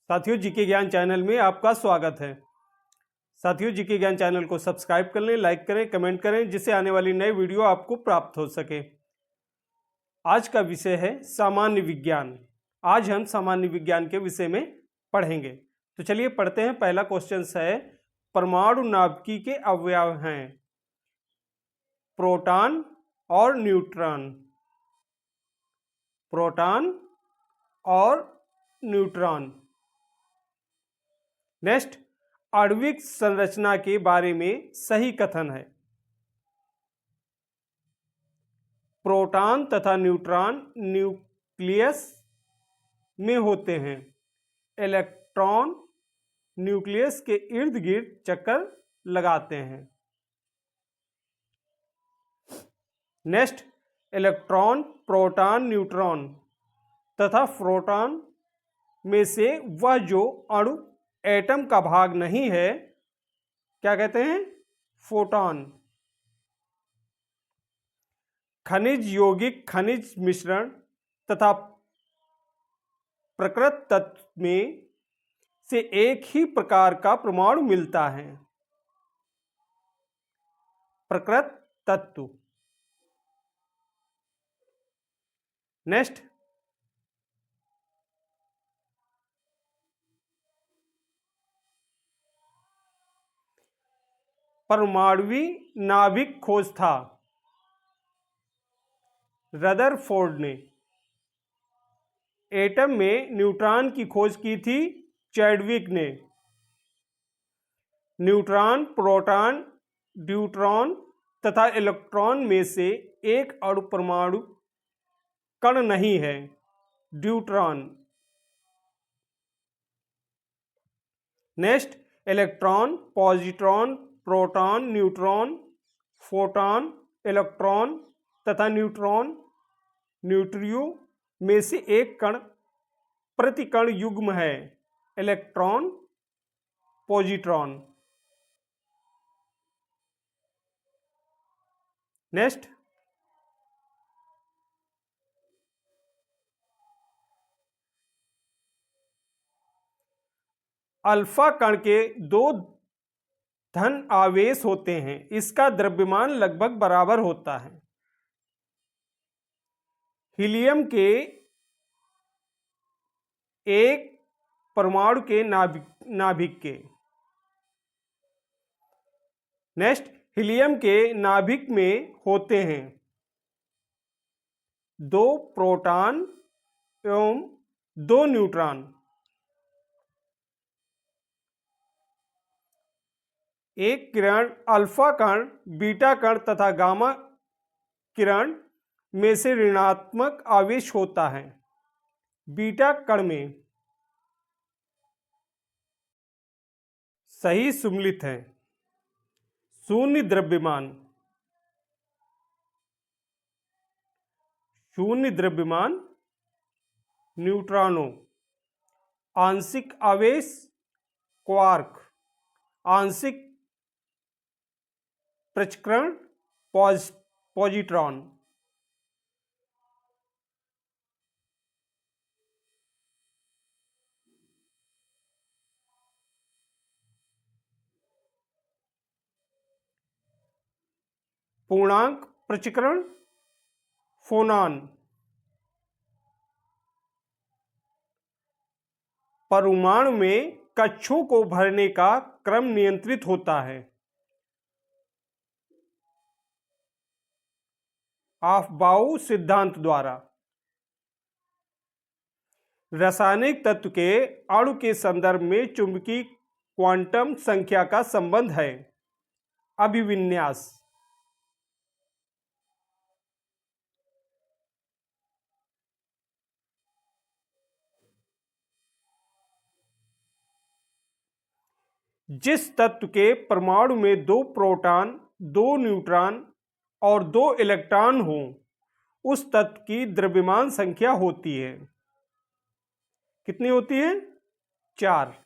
साथियों, जीके ज्ञान चैनल में आपका स्वागत है। साथियों, जीके ज्ञान चैनल को सब्सक्राइब कर लें, लाइक करें, कमेंट करें, जिससे आने वाली नई वीडियो आपको प्राप्त हो सके। आज का विषय है सामान्य विज्ञान। आज हम सामान्य विज्ञान के विषय में पढ़ेंगे। तो चलिए पढ़ते हैं। पहला क्वेश्चन है, परमाणु नाभिकी के अवयव हैं प्रोटॉन और न्यूट्रॉन। प्रोटॉन और न्यूट्रॉन। नेक्स्ट, आणविक संरचना के बारे में सही कथन है। प्रोटॉन तथा न्यूट्रॉन न्यूक्लियस में होते हैं। इलेक्ट्रॉन न्यूक्लियस के इर्द गिर्द चक्कर लगाते हैं। नेक्स्ट, इलेक्ट्रॉन, प्रोटॉन, न्यूट्रॉन तथा प्रोटॉन में से वह जो अणु एटम का भाग नहीं है, क्या कहते हैं? फोटॉन। खनिज, यौगिक, खनिज मिश्रण तथा प्रकृत तत्व में से एक ही प्रकार का परमाणु मिलता है। प्रकृत तत्व। नेक्स्ट, परमाणुवी नाभिक खोज था रदरफोर्ड ने। एटम में न्यूट्रॉन की खोज की थी चैडविक ने। न्यूट्रॉन, प्रोटॉन, ड्यूट्रॉन तथा इलेक्ट्रॉन में से एक अणु परमाणु कण नहीं है, deuteron. Next, electron, positron, proton, neutron, photon, electron तथा न्यूट्रॉन, न्यूट्रियो में से एक कण प्रतिकण युग्म है, इलेक्ट्रॉन पॉजिट्रॉन। नेक्स्ट, अल्फा कण के दो धन आवेश होते हैं। इसका द्रव्यमान लगभग बराबर होता है हीलियम के एक परमाणु के नाभिक के। नेक्स्ट, हीलियम के नाभिक में होते हैं दो प्रोटॉन एवं दो न्यूट्रॉन। एक किरण अल्फा कण, बीटा कण तथा गामा किरण में से ऋणात्मक आवेश होता है। बीटा कण में सही सुमेलित है। शून्य द्रव्यमान। शून्य द्रव्यमान न्यूट्रॉनों। आंशिक आवेश क्वार्क। आंशिक प्रचक्रण पॉजिट्रॉन। पूर्णांक प्रचक्रण फोनॉन। परमाणु में कक्षों को भरने का क्रम नियंत्रित होता है ऑफ-बाउ सिद्धांत द्वारा। रासायनिक तत्व के अणु के संदर्भ में चुंबकीय क्वांटम संख्या का संबंध है अभिविन्यास। जिस तत्व के परमाणु में दो प्रोटॉन, दो न्यूट्रॉन और दो इलेक्ट्रॉन हो, उस तत्व की द्रव्यमान संख्या होती है, कितनी होती है? 4।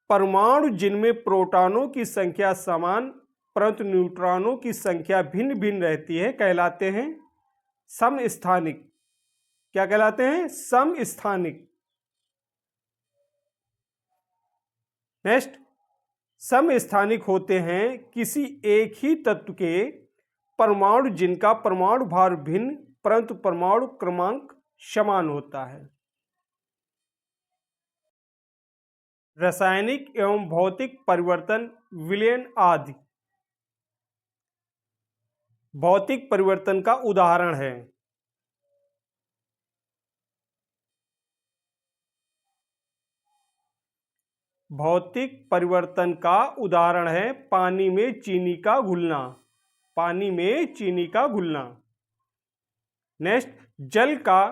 परमाणु जिनमें प्रोटॉनों की संख्या समान परंतु न्यूट्रॉनों की संख्या भिन्न भिन्न रहती है कहलाते हैं समस्थानिक। क्या कहलाते हैं? समस्थानिक। नेक्स्ट, समस्थानिक होते हैं किसी एक ही तत्व के परमाणु जिनका परमाणु भार भिन्न परंतु परमाणु क्रमांक समान होता है। रासायनिक एवं भौतिक परिवर्तन, विलयन आदि भौतिक परिवर्तन का उदाहरण है। भौतिक परिवर्तन का उदाहरण है पानी में चीनी का घुलना। पानी में चीनी का घुलना। नेक्स्ट, जल का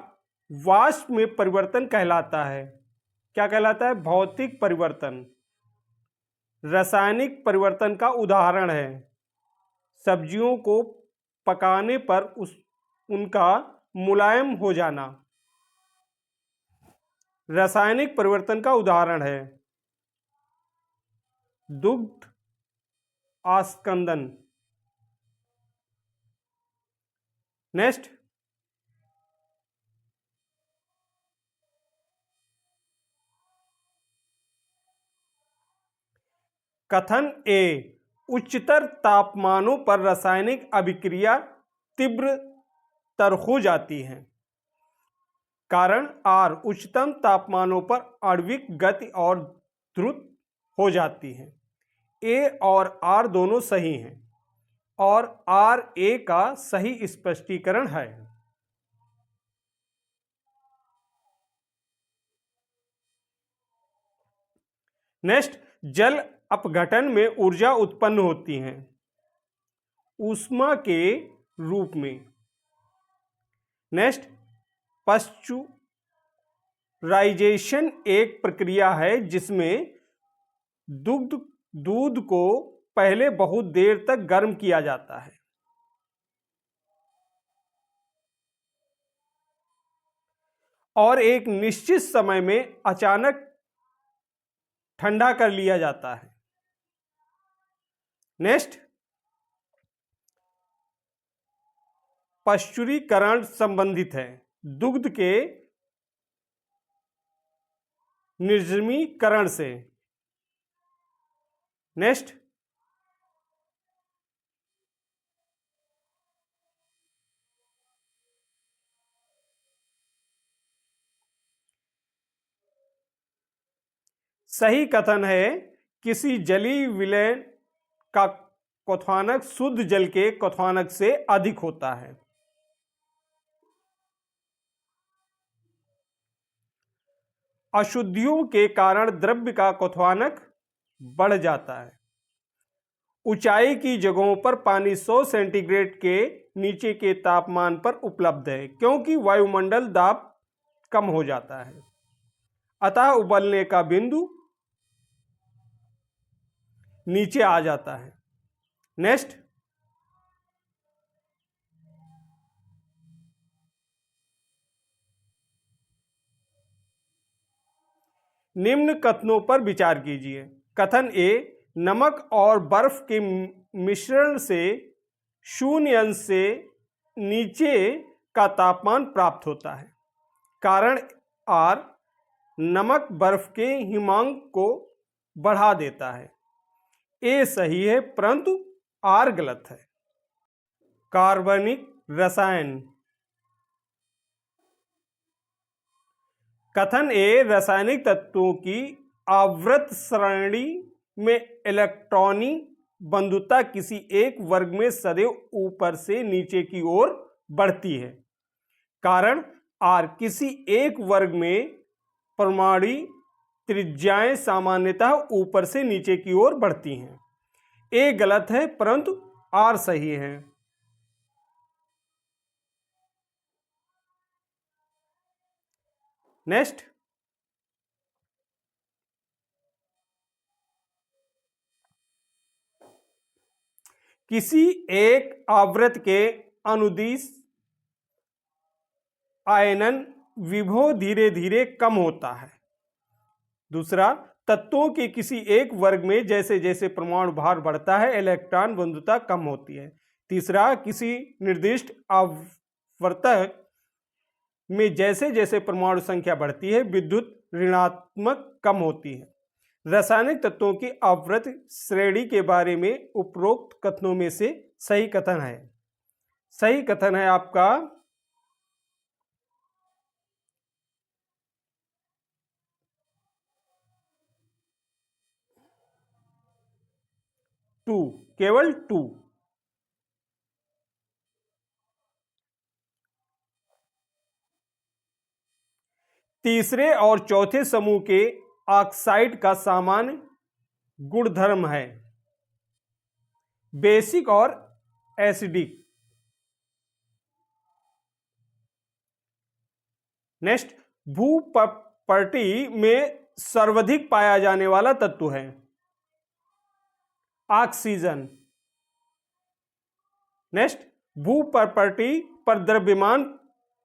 वाष्प में परिवर्तन कहलाता है। क्या कहलाता है? भौतिक परिवर्तन। रासायनिक परिवर्तन का उदाहरण है सब्जियों को पकाने पर उनका मुलायम हो जाना। रासायनिक परिवर्तन का उदाहरण है दुग्ध आस्कंदन। नेक्स्ट, कथन ए, उच्चतर तापमानों पर रासायनिक अभिक्रिया तीव्रतर हो जाती है। कारण आर, उच्चतम तापमानों पर आणविक गति और द्रुत हो जाती है। ए और आर दोनों सही हैं और आर ए का सही स्पष्टीकरण है। नेक्स्ट, जल अपघटन में ऊर्जा उत्पन्न होती है ऊष्मा के रूप में। नेक्स्ट, पाश्चुराइजेशन एक प्रक्रिया है जिसमें दूध को पहले बहुत देर तक गर्म किया जाता है और एक निश्चित समय में अचानक ठंडा कर लिया जाता है। नेक्स्ट, पाश्चुरीकरण संबंधित है दुग्ध के निर्जमीकरण से। नेक्स्ट, सही कथन है किसी जलीय विलयन का क्वथनांक शुद्ध जल के क्वथनांक से अधिक होता है। अशुद्धियों के कारण द्रव्य का क्वथनांक बढ़ जाता है। ऊंचाई की जगहों पर पानी 100 सेंटीग्रेड के नीचे के तापमान पर उपलब्ध है क्योंकि वायुमंडल दाब कम हो जाता है, अतः उबलने का बिंदु नीचे आ जाता है। नेक्स्ट, निम्न कथनों पर विचार कीजिए। कथन ए, नमक और बर्फ के मिश्रण से 0 अंश से नीचे का तापमान प्राप्त होता है। कारण आर, नमक बर्फ के हिमांक को बढ़ा देता है। ए सही है परंतु आर गलत है। कार्बनिक रसायन। कथन ए, रासायनिक तत्वों की आवर्त श्रेणी में इलेक्ट्रॉनी बंधुता किसी एक वर्ग में सदैव ऊपर से नीचे की ओर बढ़ती है। कारण आर, किसी एक वर्ग में परमाणु त्रिज्याएं सामान्यतः ऊपर से नीचे की ओर बढ़ती हैं। ए गलत है परंतु आर सही है। नेक्स्ट, किसी एक आवृत के अनुदिश आयनन विभव धीरे धीरे कम होता है। दूसरा, तत्वों के किसी एक वर्ग में जैसे जैसे परमाणु भार बढ़ता है इलेक्ट्रॉन बंधुता कम होती है। तीसरा, किसी निर्दिष्ट आवर्तक में जैसे जैसे परमाणु संख्या बढ़ती है विद्युत ऋणात्मक कम होती है। रासायनिक तत्वों की आवृत श्रेणी के बारे में उपरोक्त कथनों में से सही कथन है। सही कथन है आपका 2, केवल 2। तीसरे और चौथे समूह के ऑक्साइड का सामान्य गुणधर्म है बेसिक और एसिडिक। नेक्स्ट, भूपर्टी में सर्वाधिक पाया जाने वाला तत्व है ऑक्सीजन। नेक्स्ट, भूपर्टी पर द्रव्यमान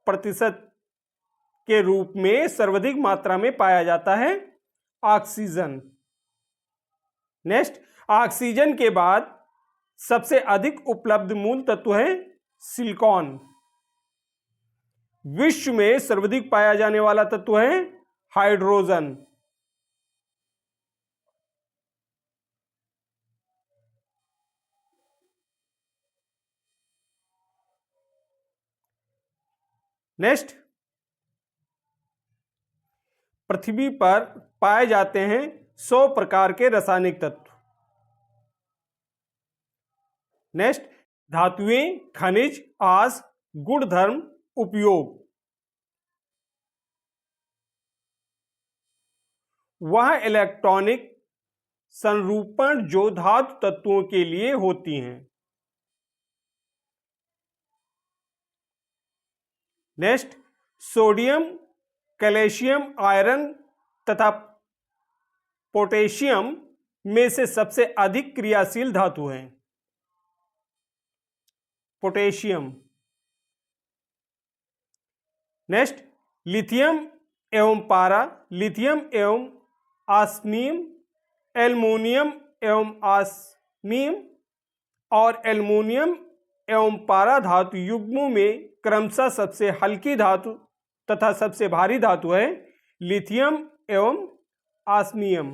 प्रतिशत के रूप में सर्वाधिक मात्रा में पाया जाता है ऑक्सीजन। नेक्स्ट, ऑक्सीजन के बाद सबसे अधिक उपलब्ध मूल तत्व है सिलिकॉन। विश्व में सर्वाधिक पाया जाने वाला तत्व है हाइड्रोजन। नेक्स्ट, पृथ्वी पर पाए जाते हैं 100 प्रकार के रासायनिक तत्व। नेक्स्ट, धातुएं, खनिज, आस, गुणधर्म, उपयोग। वह इलेक्ट्रॉनिक संरूपण जो धातु तत्वों के लिए होती हैं। नेक्स्ट, सोडियम, कैल्शियम, आयरन तथा पोटेशियम में से सबसे अधिक क्रियाशील धातु हैं पोटेशियम। नेक्स्ट, लिथियम एवं पारा, लिथियम एवं ऑस्मियम, एल्युमिनियम एवं ऑस्मियम और एल्युमिनियम एवं पारा धातु युग्मों में क्रमशः सबसे हल्की धातु तथा सबसे भारी धातु है लिथियम एवं ऑस्मियम।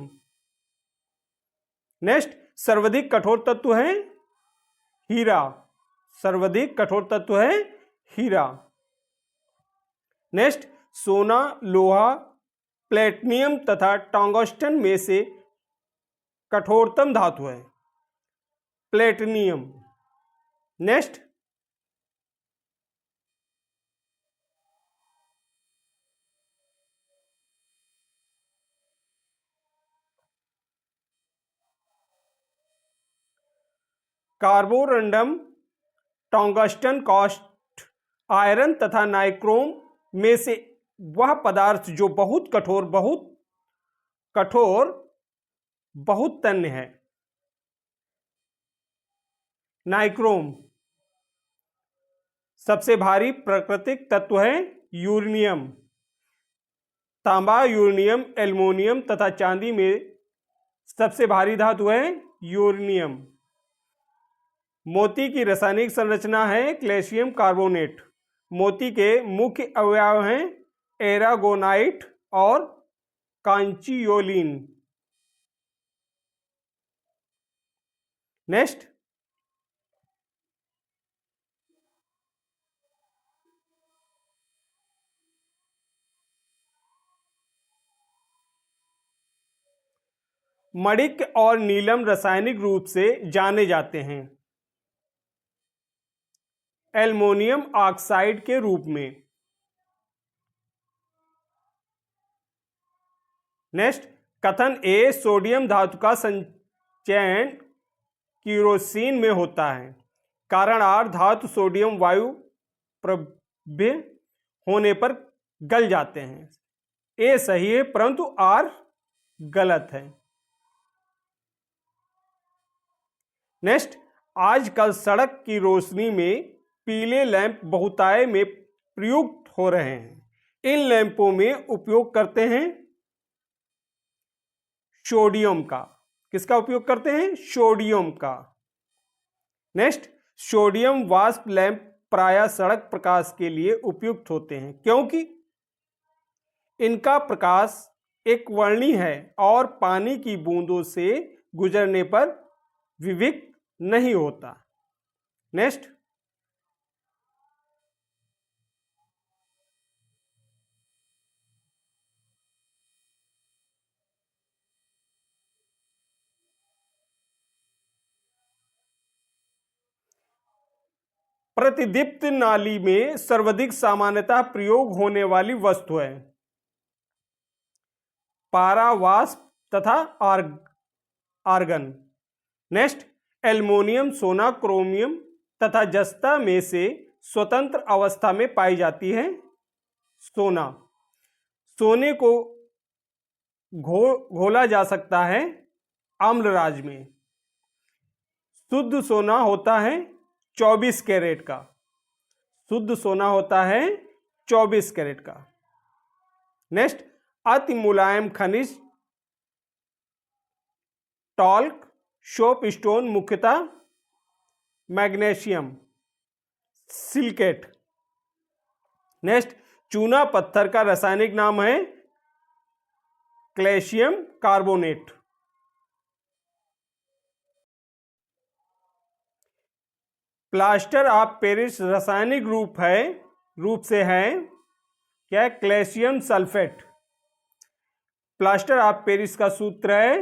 नेक्स्ट, सर्वाधिक कठोर तत्व है हीरा। सर्वाधिक कठोर तत्व है हीरा। नेक्स्ट, सोना, लोहा, प्लेटिनियम तथा टंगस्टन में से कठोरतम धातु है platinum. Next, carborundum, tungsten, cast iron तथा नाइक्रोम में से वह पदार्थ जो बहुत कठोर, बहुत तन्य है नाइक्रोम। सबसे भारी प्राकृतिक तत्व है यूरेनियम। तांबा, यूरेनियम, एल्युमिनियम तथा चांदी में सबसे भारी धातु है यूरेनियम। मोती की रासायनिक संरचना है कैल्शियम कार्बोनेट। मोती के मुख्य अवयव हैं एरागोनाइट और कांचियोलिन। नेक्स्ट, मणिक और नीलम रासायनिक रूप से जाने जाते हैं एल्युमिनियम ऑक्साइड के रूप में। नेक्स्ट, कथन ए, सोडियम धातु का संचयन केरोसिन में होता है। कारण आर, धातु सोडियम वायु प्रभ्य होने पर गल जाते हैं। ए सही है परंतु आर गलत है। नेक्स्ट, आजकल सड़क की रोशनी में पीले लैंप बहुतायत में प्रयुक्त हो रहे हैं। इन लैंपों में उपयोग करते हैं सोडियम का। किसका उपयोग करते हैं? सोडियम का। नेक्स्ट, सोडियम वाष्प लैंप प्रायः सड़क प्रकाश के लिए उपयुक्त होते हैं क्योंकि इनका प्रकाश एक वर्णी है और पानी की बूंदों से गुजरने पर विविक्त नहीं होता। नेक्स्ट, प्रतिदीप्त नाली में सर्वाधिक सामान्यतः प्रयोग होने वाली वस्तु है पारा, वाष्प तथा आर्गन। नेक्स्ट, एल्युमिनियम, सोना, क्रोमियम तथा जस्ता में से स्वतंत्र अवस्था में पाई जाती है सोना। सोने को घोला जा सकता है आम्लराज में। शुद्ध सोना होता है 24 कैरेट का। शुद्ध सोना होता है 24 कैरेट का। नेक्स्ट, अति मुलायम खनिज टॉल्क, सोप स्टोन, मुख्यतः मैग्नीशियम सिलिकेट। नेक्स्ट, चूना पत्थर का रासायनिक नाम है calcium carbonate. Plaster of Paris रासायनिक रूप से है क्या? Calcium sulphate. Plaster of Paris का सूत्र है।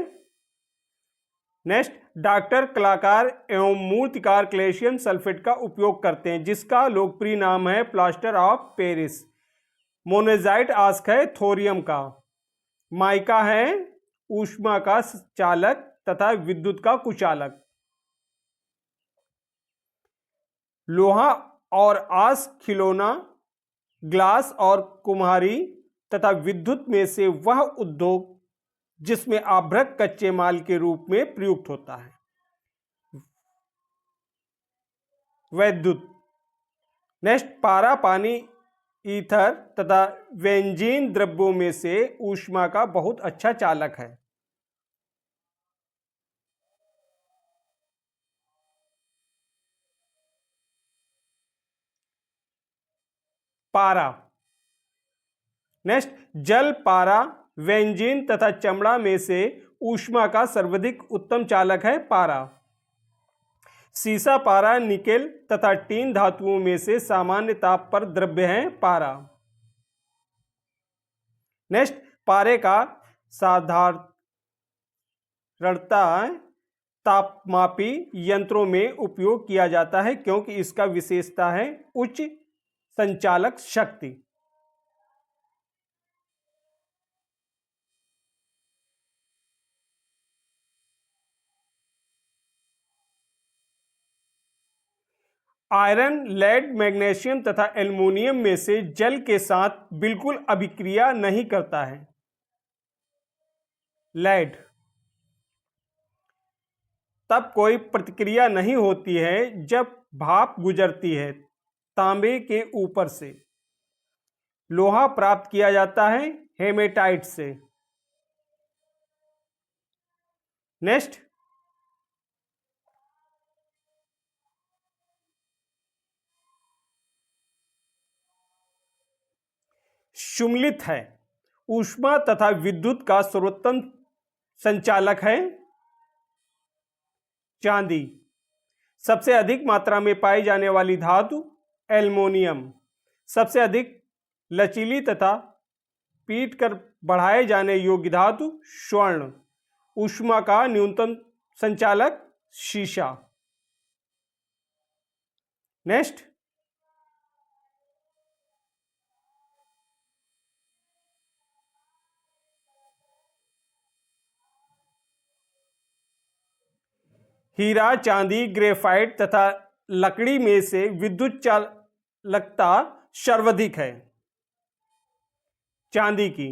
नेक्स्ट, डॉक्टर, कलाकार एवं मूर्तिकार कैल्शियम सल्फेट का उपयोग करते हैं, जिसका लोकप्रिय नाम है प्लास्टर ऑफ पेरिस। मोनेजाइट आस्क है थोरियम का। माइका है ऊष्मा का चालक तथा विद्युत का कुचालक। लोहा और आस्क खिलौना, ग्लास और कुम्हारी तथा विद्युत में से वह उद्योग जिसमें आभ्रक कच्चे माल के रूप में प्रयुक्त होता है वैद्युत। नेक्स्ट, पारा, पानी, ईथर तथा बेंजीन द्रव्यों में से ऊष्मा का बहुत अच्छा चालक है। पारा। नेक्स्ट, जल, पारा, बेंजीन तथा चमड़ा में से ऊष्मा का सर्वाधिक उत्तम चालक है पारा। सीसा, पारा, निकेल तथा टीन धातुओं में से सामान्य ताप पर द्रव्य है पारा। नेक्स्ट, पारे का साधारणता तापमापी यंत्रों में उपयोग किया जाता है क्योंकि इसका विशेषता है उच्च संचालक शक्ति। आयरन, लेड, मैग्नीशियम तथा एल्युमिनियम में से जल के साथ बिल्कुल अभिक्रिया नहीं करता है लेड। तब कोई प्रतिक्रिया नहीं होती है जब भाप गुजरती है तांबे के ऊपर से। लोहा प्राप्त किया जाता है हेमेटाइट से। नेक्स्ट, सुम्लित है। ऊष्मा तथा विद्युत का सर्वोत्तम संचालक है चांदी। सबसे अधिक मात्रा में पाई जाने वाली धातु एल्युमिनियम। सबसे अधिक लचीली तथा पीट कर बढ़ाए जाने योग्य धातु स्वर्ण। ऊष्मा का न्यूनतम संचालक शीशा। नेक्स्ट, हीरा, चांदी, ग्रेफाइट तथा लकड़ी में से विद्युत चालकता सर्वाधिक है चांदी की।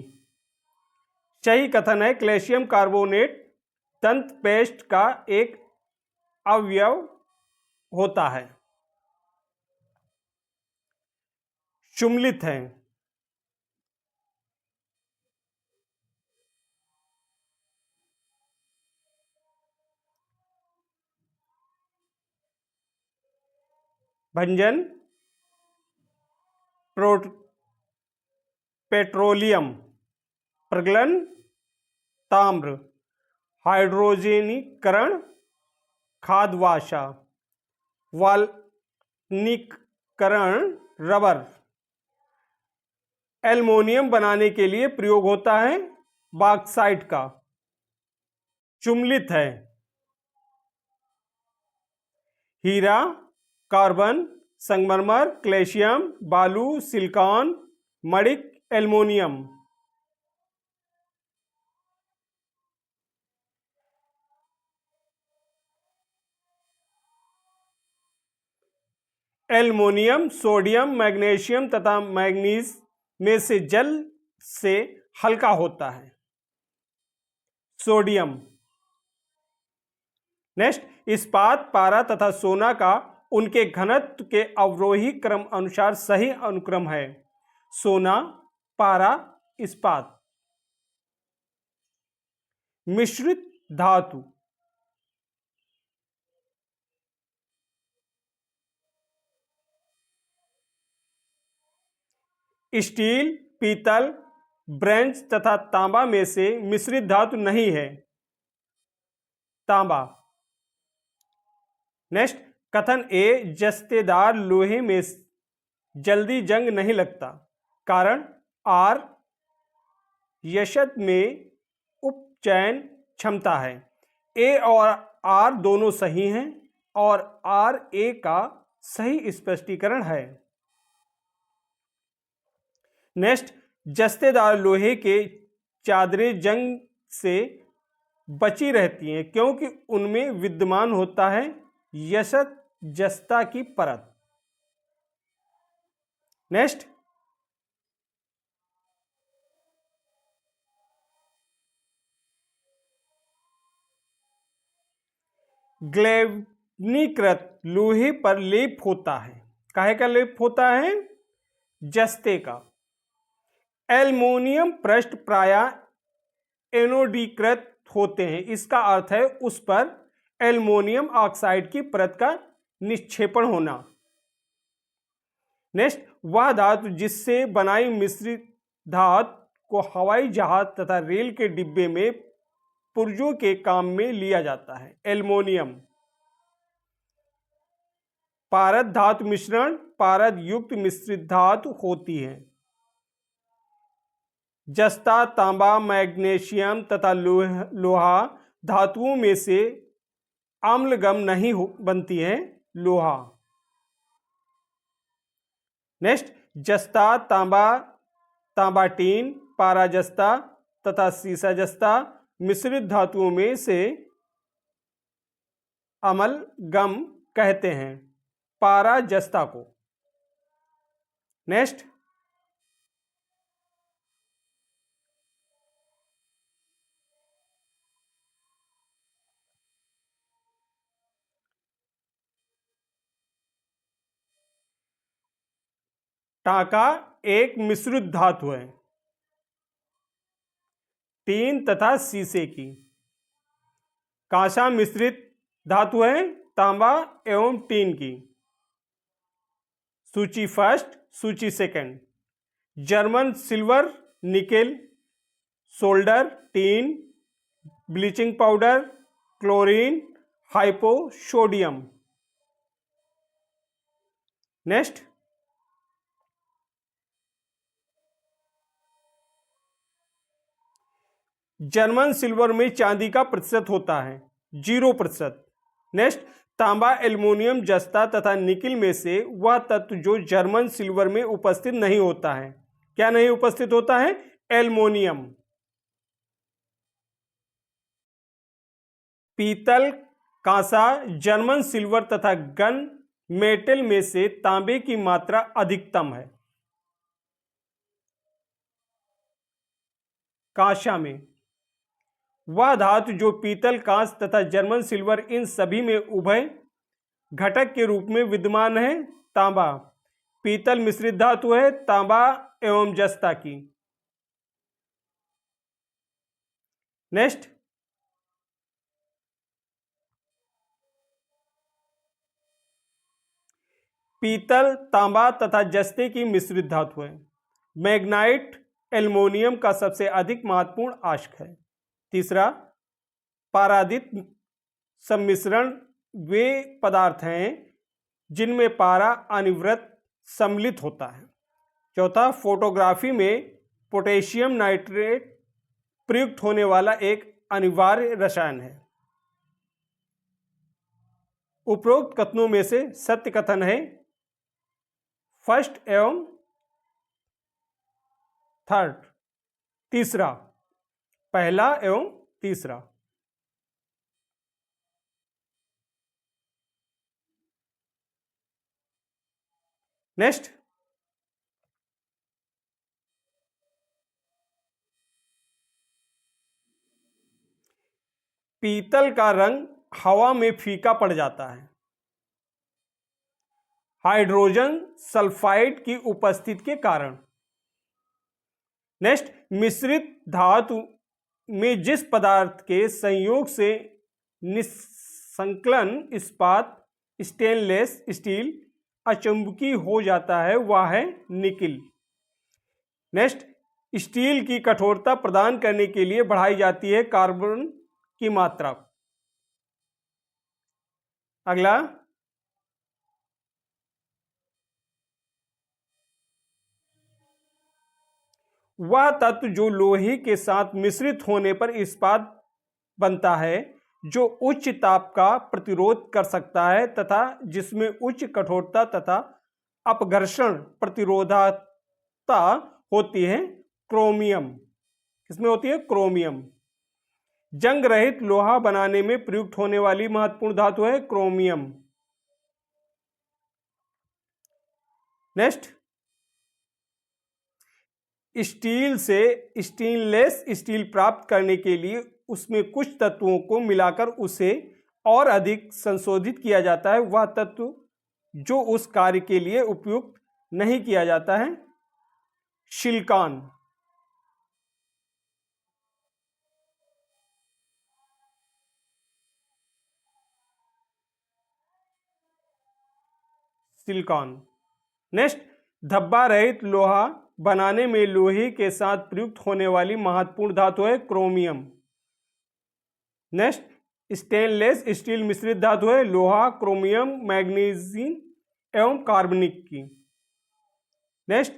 सही कथन है। कैल्शियम कार्बोनेट दंत पेस्ट का एक अवयव होता है। सुम्लित है। भंजन, पेट्रोलियम, प्रगलन, ताम्र, हाइड्रोजनीकरण, खादवाशा, वाल्कनीकरण, रबर। एल्युमिनियम बनाने के लिए प्रयोग होता है बॉक्साइट का। चुम्बलित है हीरा, कार्बन, संगमरमर, कैल्शियम, बालू, silicon, Manik, aluminium. Aluminium sodium, magnesium तथा मैंगनीज में से जल से हल्का होता है। सोडियम। नेक्स्ट, इस्पात, पारा तथा सोना का उनके घनत्व के अवरोही क्रम अनुसार सही अनुक्रम है। सोना, पारा, इस्पात। मिश्रित धातु। स्टील, पीतल, ब्रॉन्ज तथा तांबा में से मिश्रित धातु नहीं है। तांबा। नेक्स्ट, कथन ए जस्तेदार लोहे में जल्दी जंग नहीं लगता। कारण आर यशत में उपचयन क्षमता है। ए और आर दोनों सही हैं और आर ए का सही स्पष्टीकरण है। नेक्स्ट, जस्तेदार लोहे के चादरें जंग से बची रहती हैं क्योंकि उनमें विद्यमान होता है यशत जस्ता की परत। नेक्स्ट, ग्लैवनीकृत लोहे पर लेप होता है। काहे का लेप होता है? जस्ते का। एल्युमिनियम पृष्ठ प्रायः एनोडीकृत होते हैं। इसका अर्थ है उस पर एल्युमिनियम ऑक्साइड की परत का निक्षेपण होना। नेक्स्ट, वह धातु जिससे बनाई मिश्रित धातु को हवाई जहाज तथा रेल के डिब्बे में पुर्जों के काम में लिया जाता है। एल्युमिनियम। पारद धातु मिश्रण पारद युक्त मिश्रित धातु होती है। जस्ता, तांबा, मैग्नीशियम तथा लोहा धातुओं में से अम्लगम नहीं बनती है। लोहा। नेक्स्ट, जस्ता, तांबा, तांबाटीन, पाराजस्ता तथा सीसाजस्ता मिश्रित धातुओं में से अम्लगम कहते हैं पाराजस्ता को। नेक्स्ट, टाका एक मिश्रित धातु है टीन तथा शीशे की। कांसा मिश्रित धातु है तांबा एवं टीन की। सूची फर्स्ट, सूची second. German silver, nickel, solder, tin, bleaching powder, chlorine, hypo, sodium. Next, German silver में चांदी का प्रतिशत होता है 0%। नेक्स्ट, तांबा, एल्युमिनियम, जस्ता तथा निकिल में से वह तत्व जो जर्मन सिल्वर में उपस्थित नहीं होता है। क्या नहीं उपस्थित होता है? एल्युमिनियम। पीतल, कांसा, जर्मन सिल्वर तथा गन मेटल में से तांबे की मात्रा अधिकतम है। कांसा में। वह धातु जो पीतल, कांस तथा जर्मन सिल्वर इन सभी में उभय घटक के रूप में विद्यमान है। तांबा। पीतल मिश्रित धातु है तांबा एवं जस्ता की। नेक्स्ट, पीतल, तांबा तथा जस्ते की मिश्रित धातु है। मैग्नाइट एल्युमिनियम का सबसे अधिक महत्वपूर्ण आश्रय है। तीसरा, पारादित सम्मिश्रण वे पदार्थ हैं जिनमें पारा अनिवृत्त सम्मिलित होता है। चौथा, फोटोग्राफी में पोटेशियम नाइट्रेट प्रयुक्त होने वाला एक अनिवार्य रसायन है। उपरोक्त कथनों में से सत्य कथन है फर्स्ट एवं थर्ड, तीसरा, पहला एवं तीसरा। नेक्स्ट, पीतल का रंग हवा में फीका पड़ जाता है। हाइड्रोजन सल्फाइड की उपस्थिति के कारण। नेक्स्ट, मिश्रित धातु में जिस पदार्थ के संयोग से निस्संकलन इस्पात स्टेनलेस स्टील अचुंबकीय हो जाता है वह है निकिल। नेक्स्ट, स्टील की कठोरता प्रदान करने के लिए बढ़ाई जाती है कार्बन की मात्रा। अगला, वह तत्व जो लोहे के साथ मिश्रित होने पर इस्पात बनता है जो उच्च ताप का प्रतिरोध कर सकता है तथा जिसमें उच्च कठोरता तथा अपघर्षण प्रतिरोधकता होती है, क्रोमियम। किसमें होती है? क्रोमियम। जंग रहित लोहा बनाने में प्रयुक्त होने वाली महत्वपूर्ण धातु है क्रोमियम। नेक्स्ट, स्टील से स्टेनलेस स्टील प्राप्त करने के लिए उसमें कुछ तत्वों को मिलाकर उसे और अधिक संशोधित किया जाता है। वह तत्व जो उस कार्य के लिए उपयुक्त नहीं किया जाता है सिलिकॉन। सिलिकॉन। नेक्स्ट, धब्बा रहित लोहा बनाने में लोहे के साथ प्रयुक्त होने वाली महत्वपूर्ण धातु है क्रोमियम। नेक्स्ट, स्टेनलेस स्टील मिश्रित धातु है लोहा, क्रोमियम, मैग्नीशियम एवं कार्बनिक की। नेक्स्ट,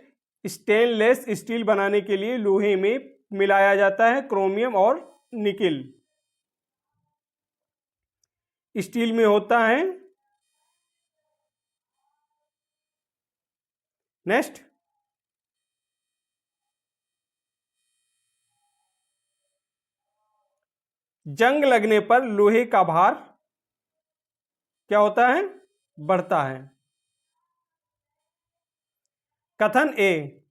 स्टेनलेस स्टील बनाने के लिए लोहे में मिलाया जाता है क्रोमियम और निकिल। स्टील में होता है। नेक्स्ट, जंग लगने पर लोहे का भार क्या होता है? बढ़ता है। कथन ए,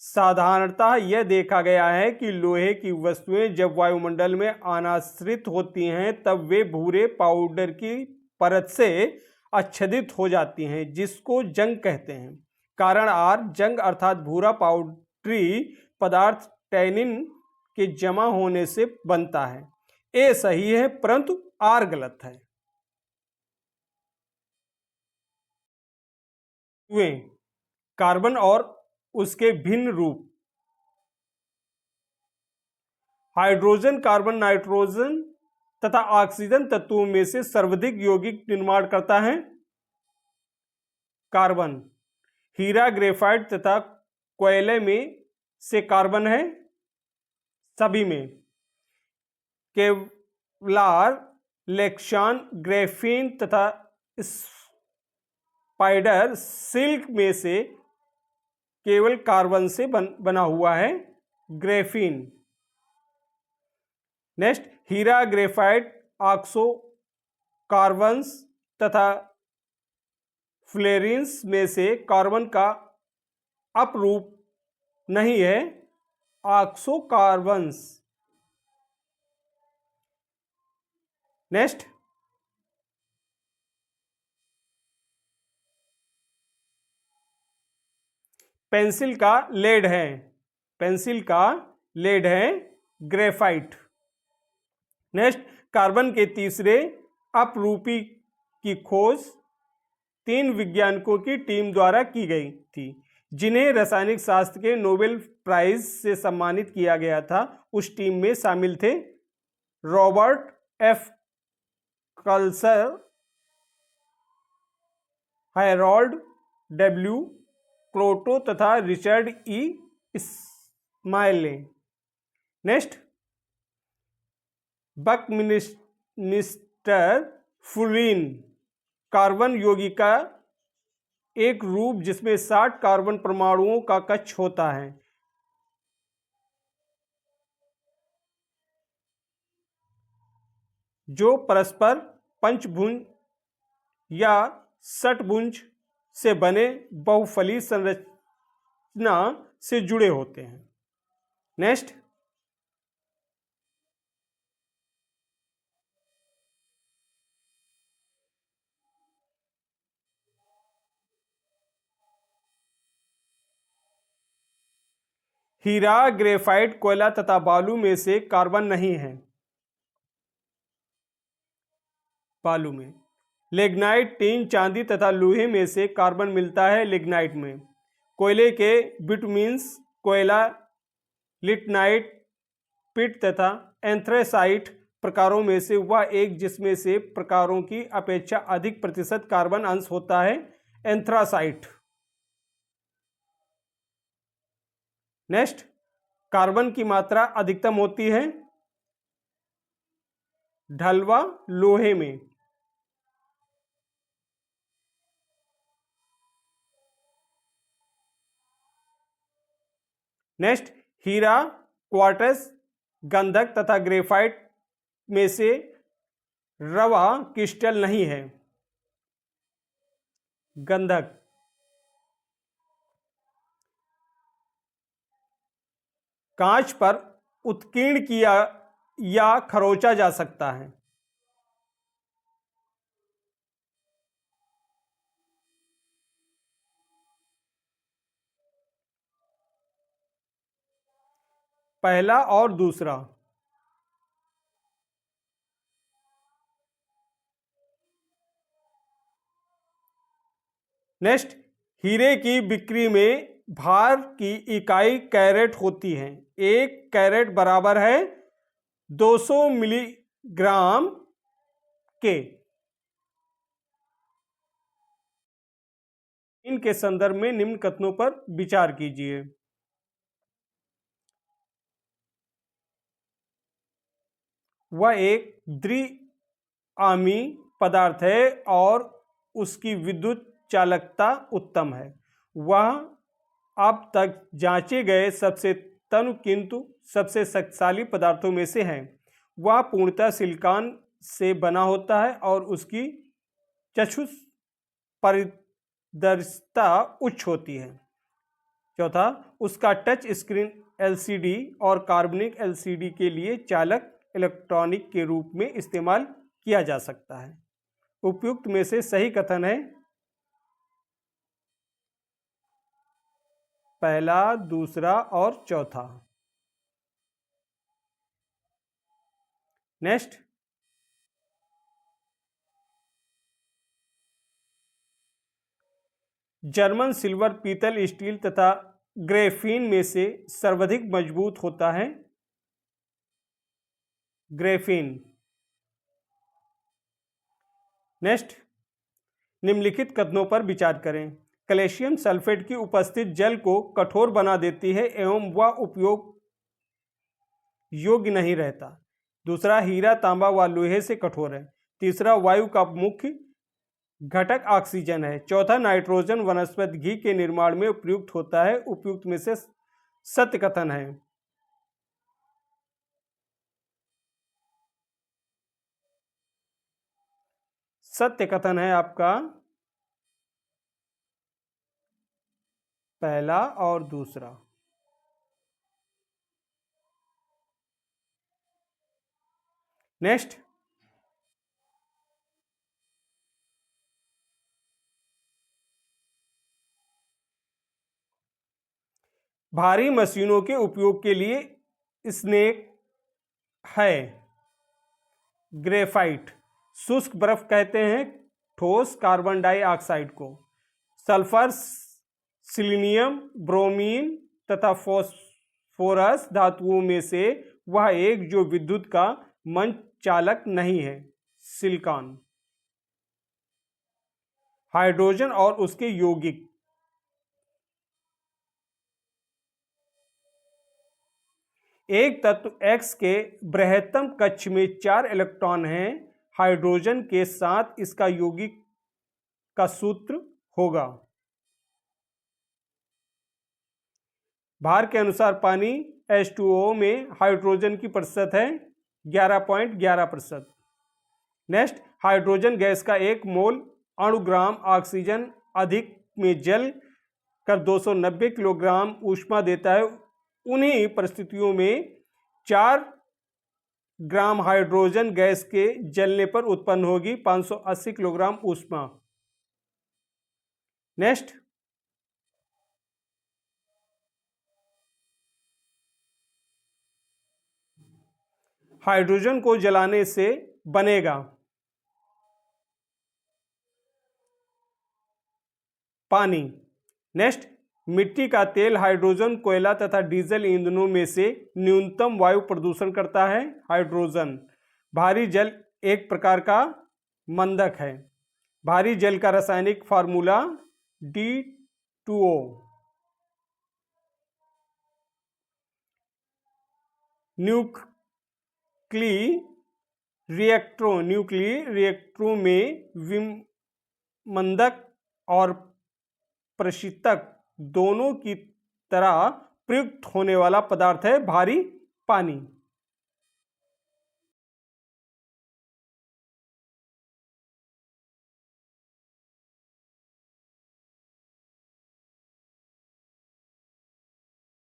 साधारणतः यह देखा गया है कि लोहे की वस्तुएं जब वायुमंडल में आनाश्रित होती हैं तब वे भूरे पाउडर की परत से आच्छादित हो जाती हैं जिसको जंग कहते हैं। कारण आर, जंग अर्थात भूरा पाउडरी पदार्थ टैनिन के जमा होने से बनता है। ए सही है परंतु आर गलत है। कार्बन और उसके भिन्न रूप। हाइड्रोजन कार्बन नाइट्रोजन तथा ऑक्सीजन तत्वों में से सर्वाधिक यौगिक निर्माण करता है कार्बन। हीरा, ग्रेफाइट तथा कोयले में से कार्बन है सभी में। केवलार, लेक्शान, ग्रेफीन तथा स्पाइडर सिल्क में से केवल कार्बन से बना हुआ है ग्रेफीन। नेक्स्ट, हीरा, ग्रेफाइट, ऑक्सो कार्बन्स तथा फ्लोरीन्स में से कार्बन का अपरूप नहीं है ऑक्सो कार्बन्स। नेक्स्ट, पेंसिल का लेड है। पेंसिल का लेड है ग्रेफाइट। नेक्स्ट, कार्बन के तीसरे अपरूपी की खोज 3 वैज्ञानिकों की टीम द्वारा की गई थी जिन्हें रासायनिक शास्त्र के नोबेल प्राइज से सम्मानित किया गया था। उस टीम में शामिल थे रॉबर्ट एफ कल्सर, हैरोल्ड डब्ल्यू क्लोटो तथा Richard E Smalley. Next, buckminsterfullerene, carbon यौगिक एक रूप जिसमें 60 कार्बन परमाणुओं का कक्ष होता है। जो परस्पर पंचभुज या षटभुज से बने बहुफली संरचना से जुड़े होते हैं। नेक्स्ट, हीरा, ग्रेफाइट, कोयला तथा बालू में से कार्बन नहीं है। बालू में लिग्नाइट, टीन, चांदी तथा लोहे में से कार्बन मिलता है लिग्नाइट में। कोयले के बिटुमिन्स, कोयला, लिग्नाइट, पिट तथा एंथ्रेसाइट प्रकारों में से वह एक जिसमें से प्रकारों की अपेक्षा अधिक प्रतिशत कार्बन अंश होता है एंथ्रासाइट। नेक्स्ट, कार्बन की मात्रा अधिकतम होती है ढलवा लोहे में। नेक्स्ट, हीरा, क्वार्ट्ज, गंधक तथा ग्रेफाइट में से रवा क्रिस्टल नहीं है। गंधक, कांच पर उत्कीर्ण किया या खरोचा जा सकता है। पहला और दूसरा। नेक्स्ट, हीरे की बिक्री में भार की इकाई कैरेट होती है। एक कैरेट बराबर है 200 मिलीग्राम के। इनके संदर्भ में निम्न कथनों पर विचार कीजिए। वह एक द्विआमी पदार्थ है और उसकी विद्युत चालकता उत्तम है। वह अब तक जांचे गए सबसे तनु किंतु सबसे शक्तिशाली पदार्थों में से है। वह पूर्णतः सिलिकॉन से बना होता है और उसकी चक्षुष पारदर्शिता उच्च होती है। चौथा, उसका टच स्क्रीन एलसीडी और कार्बनिक एलसीडी के लिए चालक इलेक्ट्रॉनिक के रूप में इस्तेमाल किया जा सकता है। उपयुक्त में से सही कथन है पहला, दूसरा और चौथा। नेक्स्ट, जर्मन सिल्वर, पीतल, स्टील तथा ग्रेफीन में से सर्वाधिक मजबूत होता है ग्रेफीन। नेक्स्ट, निम्नलिखित कथनों पर विचार करें। कैल्शियम सल्फेट की उपस्थिति जल को कठोर बना देती है एवं वह उपयोग योग्य नहीं रहता। दूसरा, हीरा, तांबा व लोहे से कठोर है। तीसरा, वायु का मुख्य घटक ऑक्सीजन है। चौथा, नाइट्रोजन वनस्पति घी के निर्माण में उपयुक्त होता है। उपयुक्त में से सत्य कथन है सत्य कथन है आपका पहला और दूसरा। नेक्स्ट, भारी मशीनों के उपयोग के लिए स्नेक है ग्रेफाइट। शुष्क बर्फ कहते हैं ठोस कार्बन डाइऑक्साइड को। सल्फर, सिलीनियम, ब्रोमीन तथा फॉस्फोरस धातुओं में से वह एक जो विद्युत का मंद चालक नहीं है। सिलिकॉन। हाइड्रोजन और उसके यौगिक। एक तत्व X के बृहत्तम कक्ष में 4 इलेक्ट्रॉन हैं। हाइड्रोजन के साथ इसका यौगिक का सूत्र होगा। भार के अनुसार पानी H2O में हाइड्रोजन की प्रतिशत है 11.11%। नेक्स्ट, हाइड्रोजन गैस का एक मोल अणुग्राम ऑक्सीजन अधिक में जल कर 290 किलोग्राम ऊष्मा देता है। उन्हीं परिस्थितियों में 4 ग्राम हाइड्रोजन गैस के जलने पर उत्पन्न होगी 580 किलोग्राम ऊष्मा। नेक्स्ट, हाइड्रोजन को जलाने से बनेगा पानी। नेक्स्ट, मिट्टी का तेल हाइड्रोजन, कोयला तथा डीजल ईंधनों में से न्यूनतम वायु प्रदूषण करता है। हाइड्रोजन। भारी जल एक प्रकार का मंदक है। भारी जल का रासायनिक फार्मूला D2O। न्यूक्लियरी रिएक्टरों में विमंदक और प्रशीतक दोनों की तरह प्रयुक्त होने वाला पदार्थ है भारी पानी।